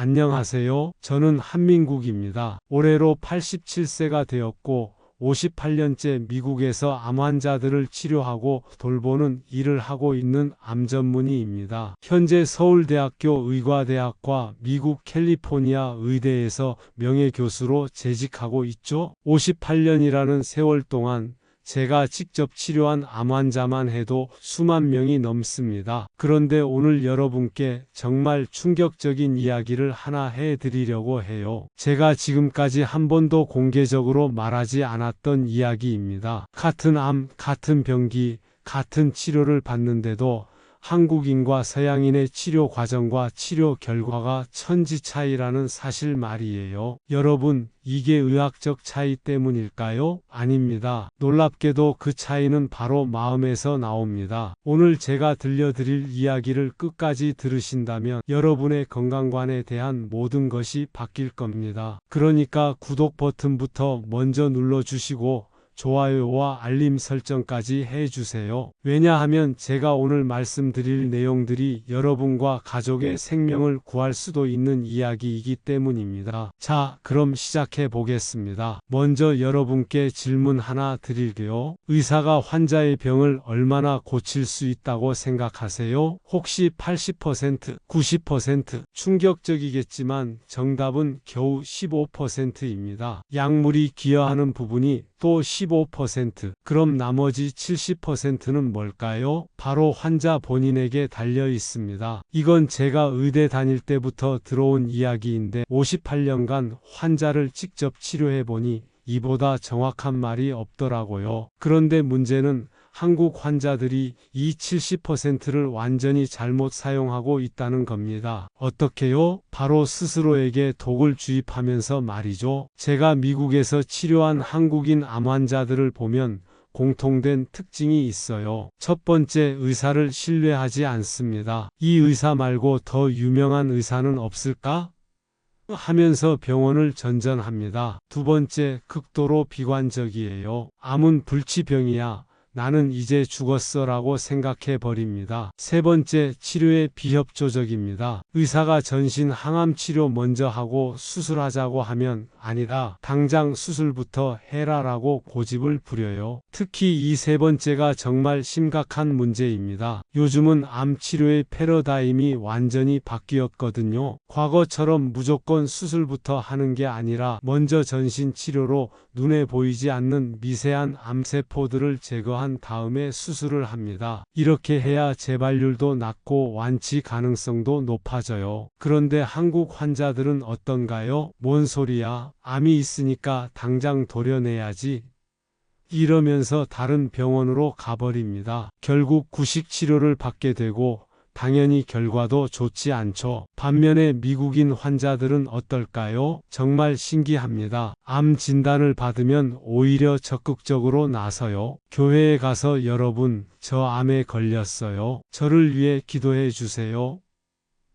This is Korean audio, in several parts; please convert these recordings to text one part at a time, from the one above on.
안녕하세요. 저는 한민국입니다. 올해로 87세가 되었고 58년째 미국에서 암 환자들을 치료하고 돌보는 일을 하고 있는 암 전문의입니다. 현재 서울대학교 의과대학과 미국 캘리포니아 의대에서 명예교수로 재직하고 있죠. 58년이라는 세월 동안 제가 직접 치료한 암 환자만 해도 수만 명이 넘습니다. 그런데 오늘 여러분께 정말 충격적인 이야기를 하나 해드리려고 해요. 제가 지금까지 한 번도 공개적으로 말하지 않았던 이야기입니다. 같은 암, 같은 병기, 같은 치료를 받는데도 한국인과 서양인의 치료 과정과 치료 결과가 천지 차이라는 사실 말이에요. 여러분, 이게 의학적 차이 때문일까요? 아닙니다. 놀랍게도 그 차이는 바로 마음에서 나옵니다. 오늘 제가 들려드릴 이야기를 끝까지 들으신다면 여러분의 건강관에 대한 모든 것이 바뀔 겁니다. 그러니까 구독 버튼부터 먼저 눌러주시고 좋아요와 알림 설정까지 해주세요. 왜냐하면 제가 오늘 말씀드릴 내용들이 여러분과 가족의 생명을 구할 수도 있는 이야기이기 때문입니다. 자, 그럼 시작해 보겠습니다. 먼저 여러분께 질문 하나 드릴게요. 의사가 환자의 병을 얼마나 고칠 수 있다고 생각하세요? 혹시 80%, 90%? 충격적이겠지만 정답은 겨우 15%입니다. 약물이 기여하는 부분이 또 15%. 그럼 나머지 70%는 뭘까요? 바로 환자 본인에게 달려 있습니다. 이건 제가 의대 다닐 때부터 들어온 이야기인데 58년간 환자를 직접 치료해 보니 이보다 정확한 말이 없더라고요. 그런데 문제는 한국 환자들이 이 70%를 완전히 잘못 사용하고 있다는 겁니다. 어떻게요? 바로 스스로에게 독을 주입하면서 말이죠. 제가 미국에서 치료한 한국인 암 환자들을 보면 공통된 특징이 있어요. 첫 번째, 의사를 신뢰하지 않습니다. 이 의사 말고 더 유명한 의사는 없을까? 하면서 병원을 전전합니다. 두 번째, 극도로 비관적이에요. 암은 불치병이야. 나는 이제 죽었어라고 생각해 버립니다. 세 번째, 치료의 비협조적입니다. 의사가 전신 항암 치료 먼저 하고 수술하자고 하면 아니다, 당장 수술부터 해라라고 고집을 부려요. 특히 이 세 번째가 정말 심각한 문제입니다. 요즘은 암 치료의 패러다임이 완전히 바뀌었거든요. 과거처럼 무조건 수술부터 하는 게 아니라 먼저 전신 치료로 눈에 보이지 않는 미세한 암세포들을 제거한 다음에 수술을 합니다. 이렇게 해야 재발률도 낮고 완치 가능성도 높아져요. 그런데 한국 환자들은 어떤가요? 뭔 소리야? 암이 있으니까 당장 도려내야지. 이러면서 다른 병원으로 가버립니다. 결국 구식 치료를 받게 되고 당연히 결과도 좋지 않죠. 반면에 미국인 환자들은 어떨까요? 정말 신기합니다. 암 진단을 받으면 오히려 적극적으로 나서요. 교회에 가서 여러분, 저 암에 걸렸어요. 저를 위해 기도해 주세요.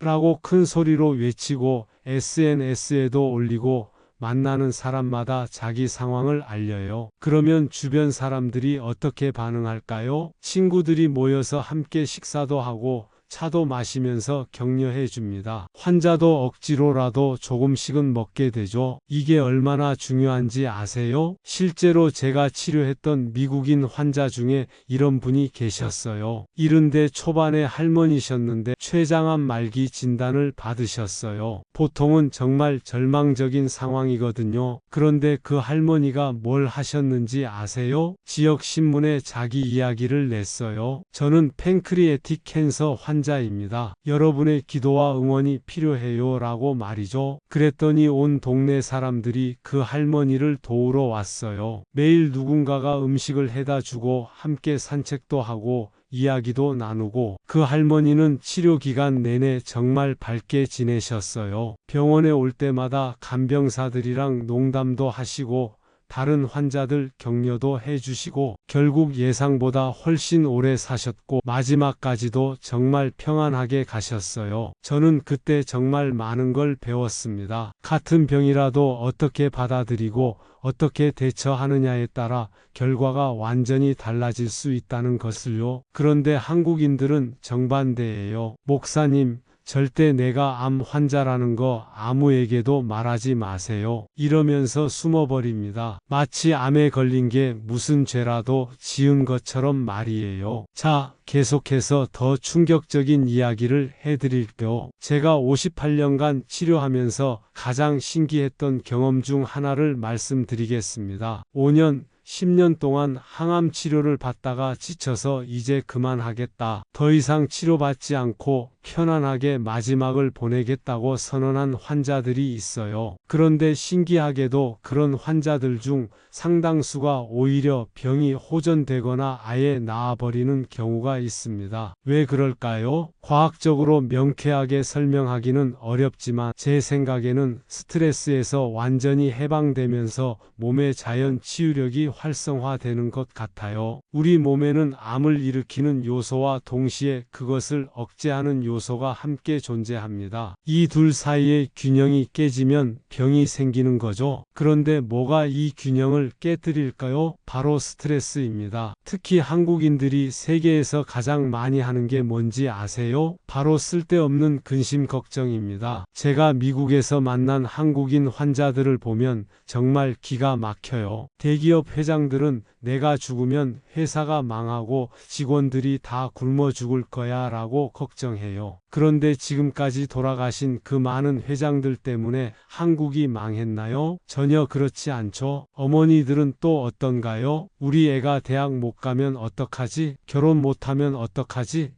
라고 큰 소리로 외치고 SNS에도 올리고 만나는 사람마다 자기 상황을 알려요. 그러면 주변 사람들이 어떻게 반응할까요? 친구들이 모여서 함께 식사도 하고 차도 마시면서 격려해 줍니다. 환자도 억지로라도 조금씩은 먹게 되죠. 이게 얼마나 중요한지 아세요? 실제로 제가 치료했던 미국인 환자 중에 이런 분이 계셨어요. 70대 초반의 할머니셨는데 췌장암 말기 진단을 받으셨어요. 보통은 정말 절망적인 상황이거든요. 그런데 그 할머니가 뭘 하셨는지 아세요? 지역 신문에 자기 이야기를 냈어요. 저는 팬크리에틱 캔서 환자입니다. 여러분의 기도와 응원이 필요해요 라고 말이죠. 그랬더니 온 동네 사람들이 그 할머니를 도우러 왔어요. 매일 누군가가 음식을 해다 주고 함께 산책도 하고 이야기도 나누고 그 할머니는 치료 기간 내내 정말 밝게 지내셨어요. 병원에 올 때마다 간병사들이랑 농담도 하시고 다른 환자들 격려도 해주시고 결국 예상보다 훨씬 오래 사셨고 마지막까지도 정말 평안하게 가셨어요. 저는 그때 정말 많은 걸 배웠습니다. 같은 병이라도 어떻게 받아들이고 어떻게 대처하느냐에 따라 결과가 완전히 달라질 수 있다는 것을요. 그런데 한국인들은 정반대예요. 목사님, 절대 내가 암 환자라는 거 아무에게도 말하지 마세요. 이러면서 숨어버립니다. 마치 암에 걸린 게 무슨 죄라도 지은 것처럼 말이에요. 자, 계속해서 더 충격적인 이야기를 해드릴게요. 제가 58년간 치료하면서 가장 신기했던 경험 중 하나를 말씀드리겠습니다. 5년, 10년 동안 항암 치료를 받다가 지쳐서 이제 그만하겠다. 더 이상 치료받지 않고 편안하게 마지막을 보내겠다고 선언한 환자들이 있어요. 그런데 신기하게도 그런 환자들 중 상당수가 오히려 병이 호전되거나 아예 나아버리는 경우가 있습니다. 왜 그럴까요? 과학적으로 명쾌하게 설명하기는 어렵지만 제 생각에는 스트레스에서 완전히 해방되면서 몸의 자연 치유력이 활성화되는 것 같아요. 우리 몸에는 암을 일으키는 요소와 동시에 그것을 억제하는 요소가 함께 존재합니다. 이 둘 사이의 균형이 깨지면 병이 생기는 거죠. 그런데 뭐가 이 균형을 깨뜨릴까요? 바로 스트레스입니다. 특히 한국인들이 세계에서 가장 많이 하는 게 뭔지 아세요? 바로 쓸데없는 근심 걱정입니다. 제가 미국에서 만난 한국인 환자들을 보면 정말 기가 막혀요. 대기업 회장들은 내가 죽으면 회사가 망하고 직원들이 다 굶어 죽을 거야 라고 걱정해요. 그런데 지금까지 돌아가신 그 많은 회장들 때문에 한국이 망했나요? 전혀 그렇지 않죠. 어머니들은 또 어떤가요? 우리 애가 대학 못 가면 어떡하지? 결혼 못하면 어떡하지?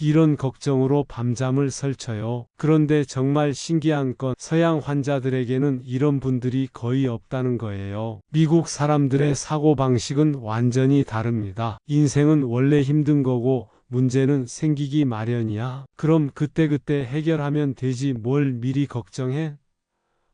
이런 걱정으로 밤잠을 설쳐요. 그런데 정말 신기한 건 서양 환자들에게는 이런 분들이 거의 없다는 거예요. 미국 사람들의 사고방식은 완전히 다릅니다. 인생은 원래 힘든 거고 문제는 생기기 마련이야. 그럼 그때그때 해결하면 되지 뭘 미리 걱정해?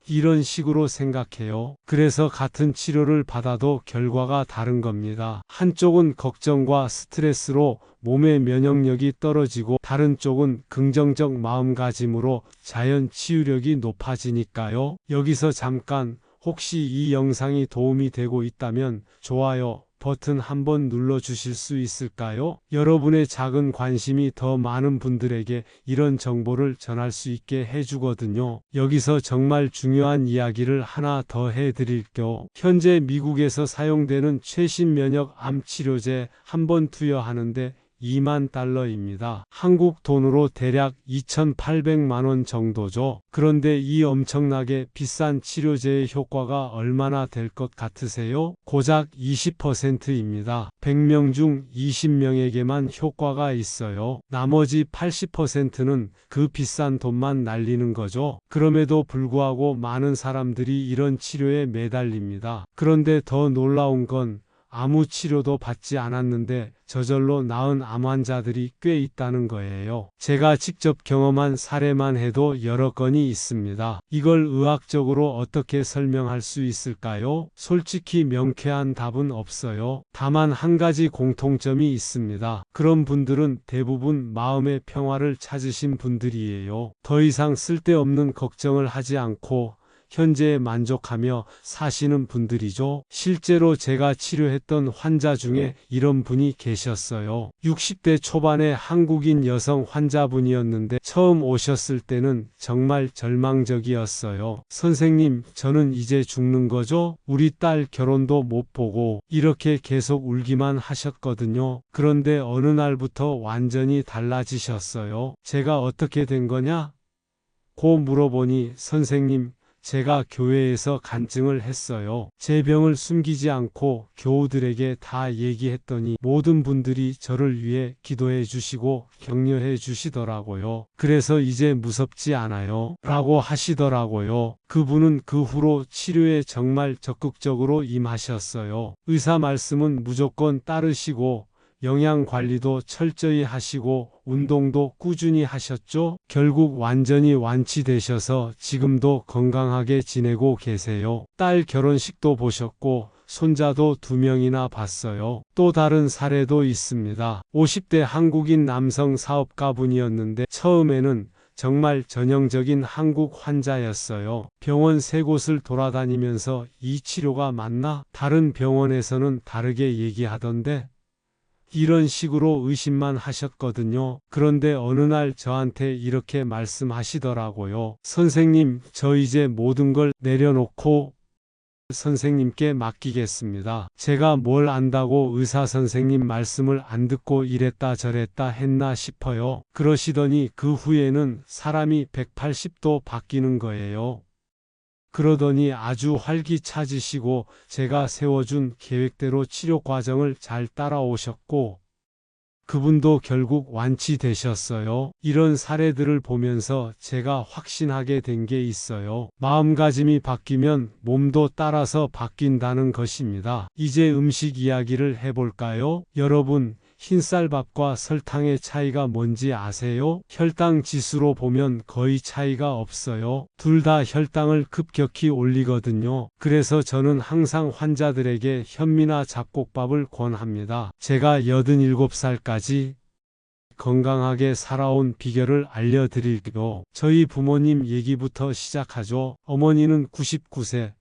이런 식으로 생각해요. 그래서 같은 치료를 받아도 결과가 다른 겁니다. 한쪽은 걱정과 스트레스로 몸의 면역력이 떨어지고 다른 쪽은 긍정적 마음가짐으로 자연 치유력이 높아지니까요. 여기서 잠깐 혹시 이 영상이 도움이 되고 있다면 좋아요 버튼 한번 눌러주실 수 있을까요? 여러분의 작은 관심이 더 많은 분들에게 이런 정보를 전할 수 있게 해주거든요. 여기서 정말 중요한 이야기를 하나 더 해드릴게요. 현재 미국에서 사용되는 최신 면역 암 치료제 한 번 투여하는데 $20,000입니다. 한국 돈으로 대략 2,800만 원 정도죠. 그런데 이 엄청나게 비싼 치료제의 효과가 얼마나 될 것 같으세요? 고작 20%입니다. 100명 중 20명에게만 효과가 있어요. 나머지 80%는 그 비싼 돈만 날리는 거죠. 그럼에도 불구하고 많은 사람들이 이런 치료에 매달립니다. 그런데 더 놀라운 건 아무 치료도 받지 않았는데 저절로 나은 암 환자들이 꽤 있다는 거예요. 제가 직접 경험한 사례만 해도 여러 건이 있습니다. 이걸 의학적으로 어떻게 설명할 수 있을까요? 솔직히 명쾌한 답은 없어요. 다만 한 가지 공통점이 있습니다. 그런 분들은 대부분 마음의 평화를 찾으신 분들이에요. 더 이상 쓸데없는 걱정을 하지 않고 현재에 만족하며 사시는 분들이죠. 실제로 제가 치료했던 환자 중에 이런 분이 계셨어요. 60대 초반의 한국인 여성 환자분이었는데 처음 오셨을 때는 정말 절망적이었어요. 선생님, 저는 이제 죽는 거죠? 우리 딸 결혼도 못 보고 이렇게 계속 울기만 하셨거든요. 그런데 어느 날부터 완전히 달라지셨어요. 제가 어떻게 된 거냐? 고 물어보니 선생님, 제가 교회에서 간증을 했어요. 제 병을 숨기지 않고 교우들에게 다 얘기했더니 모든 분들이 저를 위해 기도해 주시고 격려해 주시더라고요. 그래서 이제 무섭지 않아요. 라고 하시더라고요. 그분은 그 후로 치료에 정말 적극적으로 임하셨어요. 의사 말씀은 무조건 따르시고 영양 관리도 철저히 하시고 운동도 꾸준히 하셨죠? 결국 완전히 완치되셔서 지금도 건강하게 지내고 계세요. 딸 결혼식도 보셨고 손자도 2명이나 봤어요. 또 다른 사례도 있습니다. 50대 한국인 남성 사업가분이었는데 처음에는 정말 전형적인 한국 환자였어요. 병원 3곳을 돌아다니면서 이 치료가 맞나? 다른 병원에서는 다르게 얘기하던데 이런 식으로 의심만 하셨거든요. 그런데 어느 날 저한테 이렇게 말씀하시더라고요. 선생님, 저 이제 모든 걸 내려놓고 선생님께 맡기겠습니다. 제가 뭘 안다고 의사 선생님 말씀을 안 듣고 이랬다 저랬다 했나 싶어요. 그러시더니 그 후에는 사람이 180도 바뀌는 거예요. 그러더니 아주 활기차지시고 제가 세워준 계획대로 치료 과정을 잘 따라오셨고 그분도 결국 완치되셨어요. 이런 사례들을 보면서 제가 확신하게 된 게 있어요. 마음가짐이 바뀌면 몸도 따라서 바뀐다는 것입니다. 이제 음식 이야기를 해볼까요? 여러분, 흰쌀밥과 설탕의 차이가 뭔지 아세요? 혈당 지수로 보면 거의 차이가 없어요. 둘 다 혈당을 급격히 올리거든요. 그래서 저는 항상 환자들에게 현미나 잡곡밥을 권합니다. 제가 87살까지 건강하게 살아온 비결을 알려드릴게요. 저희 부모님 얘기부터 시작하죠. 어머니는 99세,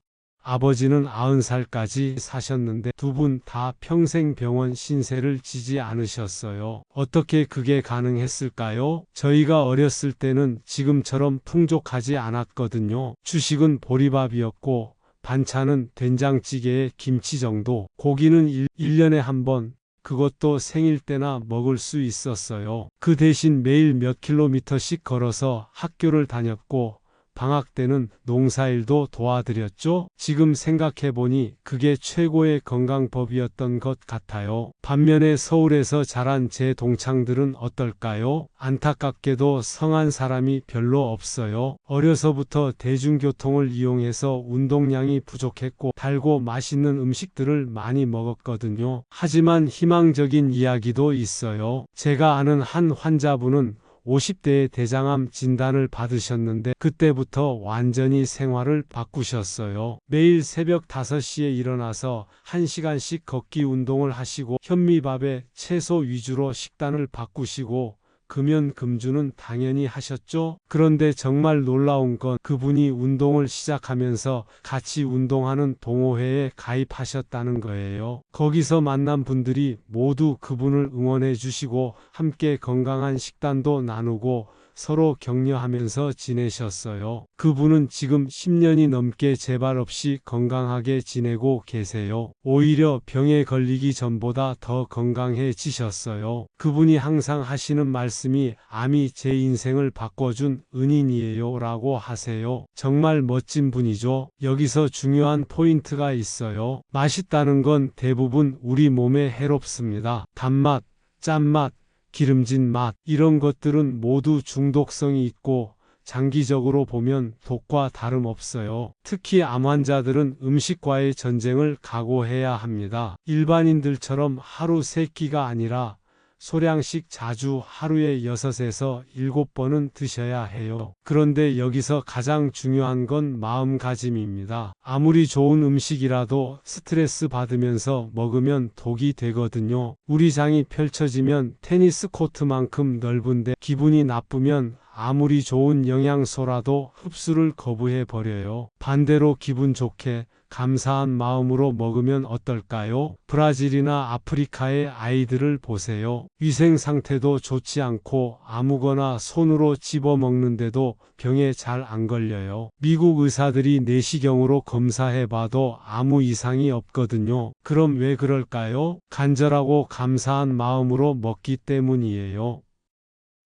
아버지는 90살까지 사셨는데 두 분 다 평생 병원 신세를 지지 않으셨어요. 어떻게 그게 가능했을까요? 저희가 어렸을 때는 지금처럼 풍족하지 않았거든요. 주식은 보리밥이었고 반찬은 된장찌개에 김치 정도, 고기는 1년에 한 번, 그것도 생일 때나 먹을 수 있었어요. 그 대신 매일 몇 킬로미터씩 걸어서 학교를 다녔고 방학 때는 농사일도 도와드렸죠. 지금 생각해보니 그게 최고의 건강법이었던 것 같아요. 반면에 서울에서 자란 제 동창들은 어떨까요? 안타깝게도 성한 사람이 별로 없어요. 어려서부터 대중교통을 이용해서 운동량이 부족했고 달고 맛있는 음식들을 많이 먹었거든요. 하지만 희망적인 이야기도 있어요. 제가 아는 한 환자분은 50대에 대장암 진단을 받으셨는데 그때부터 완전히 생활을 바꾸셨어요. 매일 새벽 5시에 일어나서 1시간씩 걷기 운동을 하시고 현미밥에 채소 위주로 식단을 바꾸시고 금연 금주는 당연히 하셨죠. 그런데 정말 놀라운 건 그분이 운동을 시작하면서 같이 운동하는 동호회에 가입하셨다는 거예요. 거기서 만난 분들이 모두 그분을 응원해 주시고 함께 건강한 식단도 나누고 서로 격려하면서 지내셨어요. 그분은 지금 10년이 넘게 재발 없이 건강하게 지내고 계세요. 오히려 병에 걸리기 전보다 더 건강해지셨어요. 그분이 항상 하시는 말씀이 암이 제 인생을 바꿔준 은인이에요 라고 하세요. 정말 멋진 분이죠. 여기서 중요한 포인트가 있어요. 맛있다는 건 대부분 우리 몸에 해롭습니다. 단맛, 짠맛, 기름진 맛, 이런 것들은 모두 중독성이 있고 장기적으로 보면 독과 다름없어요. 특히 암 환자들은 음식과의 전쟁을 각오해야 합니다. 일반인들처럼 하루 3끼가 아니라 소량씩 자주 하루에 6에서 7번은 드셔야 해요. 그런데 여기서 가장 중요한 건 마음가짐입니다. 아무리 좋은 음식이라도 스트레스 받으면서 먹으면 독이 되거든요. 우리 장이 펼쳐지면 테니스 코트만큼 넓은데 기분이 나쁘면 아무리 좋은 영양소라도 흡수를 거부해 버려요. 반대로 기분 좋게 감사한 마음으로 먹으면 어떨까요? 브라질이나 아프리카의 아이들을 보세요. 위생 상태도 좋지 않고 아무거나 손으로 집어 먹는데도 병에 잘 안 걸려요. 미국 의사들이 내시경으로 검사해봐도 아무 이상이 없거든요. 그럼 왜 그럴까요? 간절하고 감사한 마음으로 먹기 때문이에요.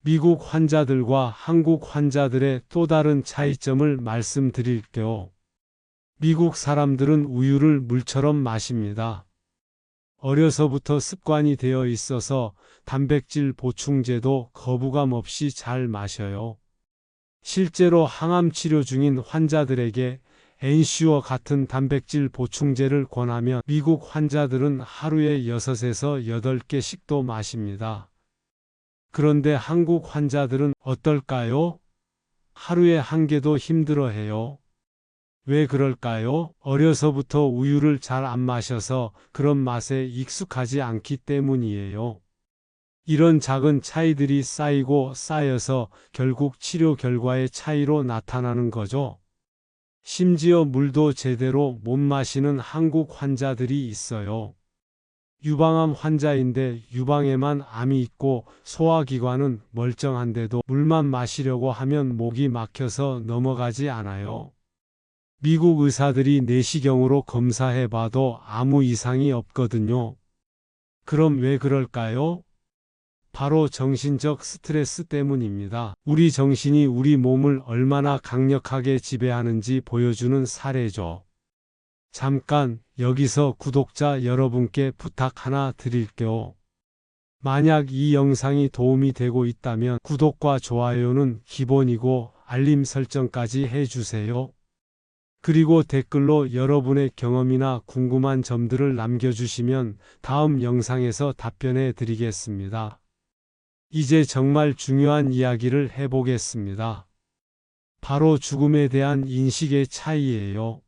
미국 환자들과 한국 환자들의 또 다른 차이점을 말씀드릴게요. 미국 사람들은 우유를 물처럼 마십니다. 어려서부터 습관이 되어 있어서 단백질 보충제도 거부감 없이 잘 마셔요. 실제로 항암 치료 중인 환자들에게 엔슈어 같은 단백질 보충제를 권하면 미국 환자들은 하루에 6에서 8개씩도 마십니다. 그런데 한국 환자들은 어떨까요? 하루에 1개도 힘들어해요. 왜 그럴까요? 어려서부터 우유를 잘 안 마셔서 그런 맛에 익숙하지 않기 때문이에요. 이런 작은 차이들이 쌓이고 쌓여서 결국 치료 결과의 차이로 나타나는 거죠. 심지어 물도 제대로 못 마시는 한국 환자들이 있어요. 유방암 환자인데 유방에만 암이 있고 소화기관은 멀쩡한데도 물만 마시려고 하면 목이 막혀서 넘어가지 않아요. 미국 의사들이 내시경으로 검사해봐도 아무 이상이 없거든요. 그럼 왜 그럴까요? 바로 정신적 스트레스 때문입니다. 우리 정신이 우리 몸을 얼마나 강력하게 지배하는지 보여주는 사례죠. 잠깐 여기서 구독자 여러분께 부탁 하나 드릴게요. 만약 이 영상이 도움이 되고 있다면 구독과 좋아요는 기본이고 알림 설정까지 해주세요. 그리고 댓글로 여러분의 경험이나 궁금한 점들을 남겨주시면 다음 영상에서 답변해 드리겠습니다. 이제 정말 중요한 이야기를 해보겠습니다. 바로 죽음에 대한 인식의 차이예요.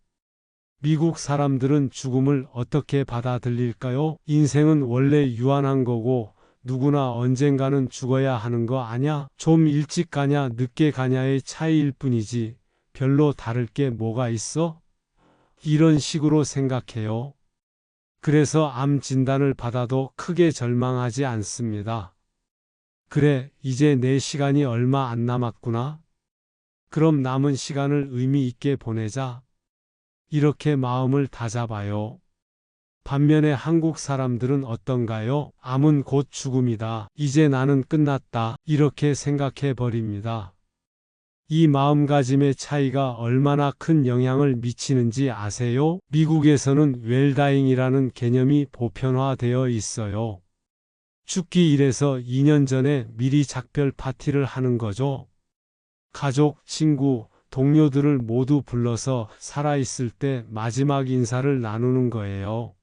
미국 사람들은 죽음을 어떻게 받아들일까요? 인생은 원래 유한한 거고 누구나 언젠가는 죽어야 하는 거 아냐? 좀 일찍 가냐 늦게 가냐의 차이일 뿐이지 별로 다를 게 뭐가 있어? 이런 식으로 생각해요. 그래서 암 진단을 받아도 크게 절망하지 않습니다. 그래, 이제 내 시간이 얼마 안 남았구나. 그럼 남은 시간을 의미 있게 보내자. 이렇게 마음을 다잡아요. 반면에 한국 사람들은 어떤가요? 암은 곧 죽음이다. 이제 나는 끝났다. 이렇게 생각해 버립니다. 이 마음가짐의 차이가 얼마나 큰 영향을 미치는지 아세요? 미국에서는 웰다잉이라는 개념이 보편화되어 있어요. 죽기 1에서 2년 전에 미리 작별 파티를 하는 거죠. 가족, 친구, 동료들을 모두 불러서 살아있을 때 마지막 인사를 나누는 거예요.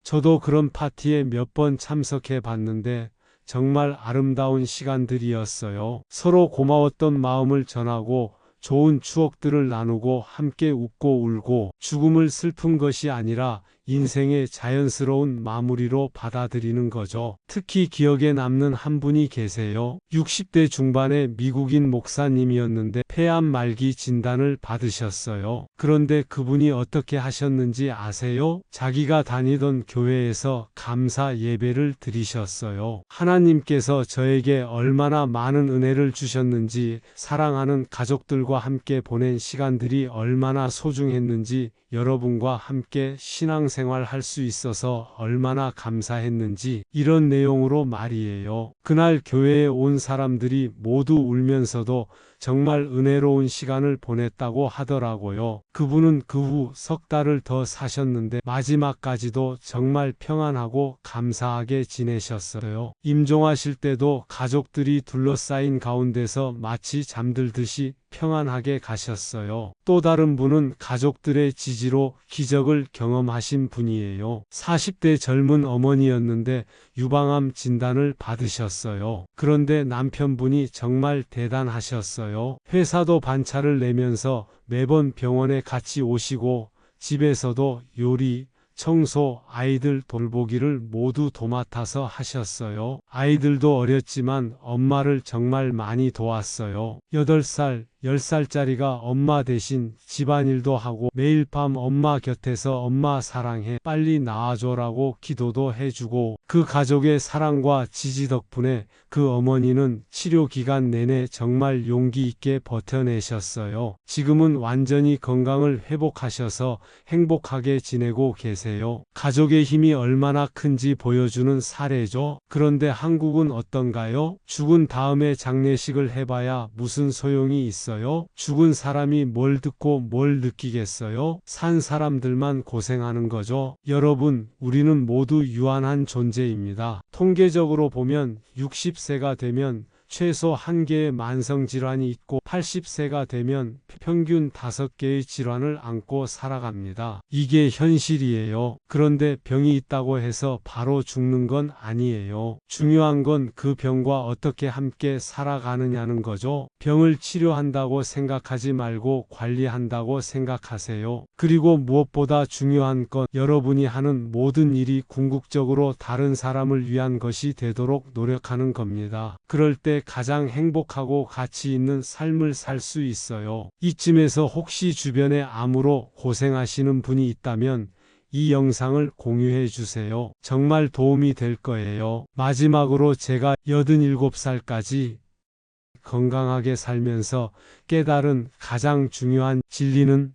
저도 그런 파티에 몇 번 참석해 봤는데 정말 아름다운 시간들이었어요. 서로 고마웠던 마음을 전하고 좋은 추억들을 나누고 함께 웃고 울고 죽음을 슬픈 것이 아니라 인생의 자연스러운 마무리로 받아들이는 거죠. 특히 기억에 남는 한 분이 계세요. 60대 중반의 미국인 목사님이었는데 폐암 말기 진단을 받으셨어요. 그런데 그분이 어떻게 하셨는지 아세요? 자기가 다니던 교회에서 감사 예배를 드리셨어요. 하나님께서 저에게 얼마나 많은 은혜를 주셨는지, 사랑하는 가족들과 함께 보낸 시간들이 얼마나 소중했는지, 여러분과 함께 신앙생활 할 수 있어서 얼마나 감사했는지, 이런 내용으로 말이에요. 그날 교회에 온 사람들이 모두 울면서도 정말 은혜로운 시간을 보냈다고 하더라고요. 그분은 그 후 석 달을 더 사셨는데 마지막까지도 정말 평안하고 감사하게 지내셨어요. 임종하실 때도 가족들이 둘러싸인 가운데서 마치 잠들듯이 평안하게 가셨어요. 또 다른 분은 가족들의 지지로 기적을 경험하신 분이에요. 40대 젊은 어머니였는데 유방암 진단을 받으셨어요. 그런데 남편분이 정말 대단하셨어요. 회사도 반차를 내면서 매번 병원에 같이 오시고 집에서도 요리, 청소, 아이들 돌보기를 모두 도맡아서 하셨어요. 아이들도 어렸지만 엄마를 정말 많이 도왔어요. 8살, 10살짜리가 엄마 대신 집안일도 하고 매일 밤 엄마 곁에서 엄마 사랑해, 빨리 나와줘라고 기도도 해주고, 그 가족의 사랑과 지지 덕분에 그 어머니는 치료 기간 내내 정말 용기 있게 버텨내셨어요. 지금은 완전히 건강을 회복하셔서 행복하게 지내고 계세요. 가족의 힘이 얼마나 큰지 보여주는 사례죠. 그런데 한국은 어떤가요? 죽은 다음에 장례식을 해봐야 무슨 소용이 있어요? 죽은 사람이 뭘 듣고 뭘 느끼겠어요? 산 사람들만 고생하는 거죠. 여러분, 우리는 모두 유한한 존재입니다. 통계적으로 보면 60세가 되면 최소 1개의 만성질환이 있고 80세가 되면 평균 5개의 질환을 안고 살아갑니다. 이게 현실이에요. 그런데 병이 있다고 해서 바로 죽는 건 아니에요. 중요한 건 그 병과 어떻게 함께 살아가느냐는 거죠. 병을 치료한다고 생각하지 말고 관리한다고 생각하세요. 그리고 무엇보다 중요한 건 여러분이 하는 모든 일이 궁극적으로 다른 사람을 위한 것이 되도록 노력하는 겁니다. 그럴 때 가장 행복하고 가치 있는 삶을 살 수 있어요. 이쯤에서 혹시 주변에 암으로 고생하시는 분이 있다면 이 영상을 공유해 주세요. 정말 도움이 될 거예요. 마지막으로 제가 87살까지 건강하게 살면서 깨달은 가장 중요한 진리는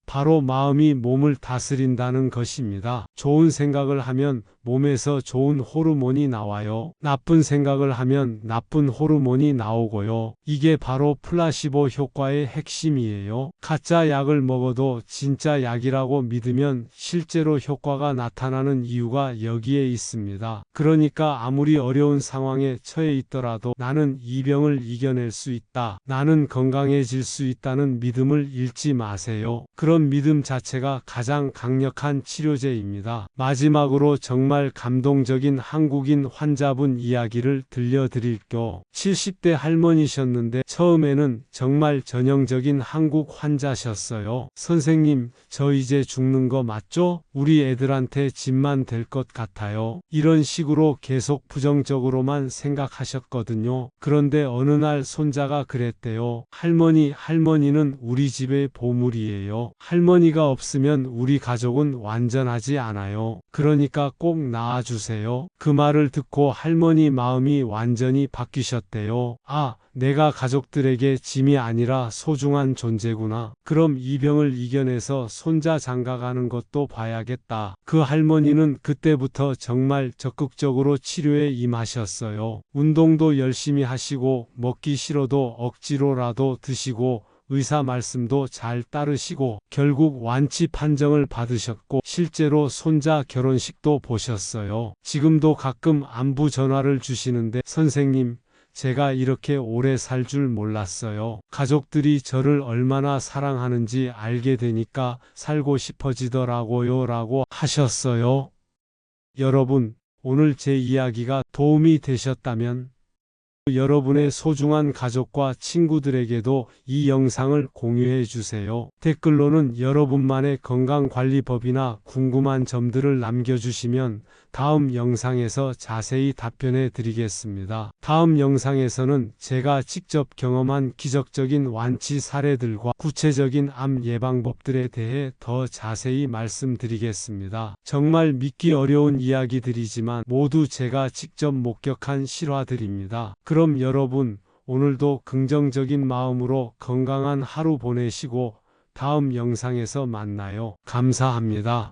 바로 마음이 몸을 다스린다는 것입니다. 좋은 생각을 하면 몸에서 좋은 호르몬이 나와요. 나쁜 생각을 하면 나쁜 호르몬이 나오고요. 이게 바로 플라시보 효과의 핵심이에요. 가짜 약을 먹어도 진짜 약이라고 믿으면 실제로 효과가 나타나는 이유가 여기에 있습니다. 그러니까 아무리 어려운 상황에 처해 있더라도 나는 이 병을 이겨낼 수 있다. 나는 건강해질 수 있다는 믿음을 잃지 마세요. 그런 믿음 자체가 가장 강력한 치료제입니다. 마지막으로 정말 감동적인 한국인 환자분 이야기를 들려드릴게요. 70대 할머니셨는데 처음에는 정말 전형적인 한국 환자셨어요. 선생님, 저 이제 죽는 거 맞죠? 우리 애들한테 집만 될 것 같아요. 이런 식으로 계속 부정적으로만 생각하셨거든요. 그런데 어느 날 손자가 그랬대요. 할머니는 우리 집의 보물이에요. 할머니가 없으면 우리 가족은 완전하지 않아요. 그러니까 꼭 낳아주세요. 그 말을 듣고 할머니 마음이 완전히 바뀌셨대요. 아, 내가 가족들에게 짐이 아니라 소중한 존재구나. 그럼 이 병을 이겨내서 손자 장가가는 것도 봐야겠다. 그 할머니는 그때부터 정말 적극적으로 치료에 임하셨어요. 운동도 열심히 하시고 먹기 싫어도 억지로라도 드시고 의사 말씀도 잘 따르시고 결국 완치 판정을 받으셨고 실제로 손자 결혼식도 보셨어요. 지금도 가끔 안부 전화를 주시는데 선생님, 제가 이렇게 오래 살 줄 몰랐어요. 가족들이 저를 얼마나 사랑하는지 알게 되니까 살고 싶어지더라고요 라고 하셨어요. 여러분, 오늘 제 이야기가 도움이 되셨다면 여러분의 소중한 가족과 친구들에게도 이 영상을 공유해 주세요. 댓글로는 여러분만의 건강관리법이나 궁금한 점들을 남겨주시면 다음 영상에서 자세히 답변해 드리겠습니다. 다음 영상에서는 제가 직접 경험한 기적적인 완치 사례들과 구체적인 암 예방법들에 대해 더 자세히 말씀드리겠습니다. 정말 믿기 어려운 이야기들이지만 모두 제가 직접 목격한 실화들입니다. 그럼 여러분, 오늘도 긍정적인 마음으로 건강한 하루 보내시고 다음 영상에서 만나요. 감사합니다.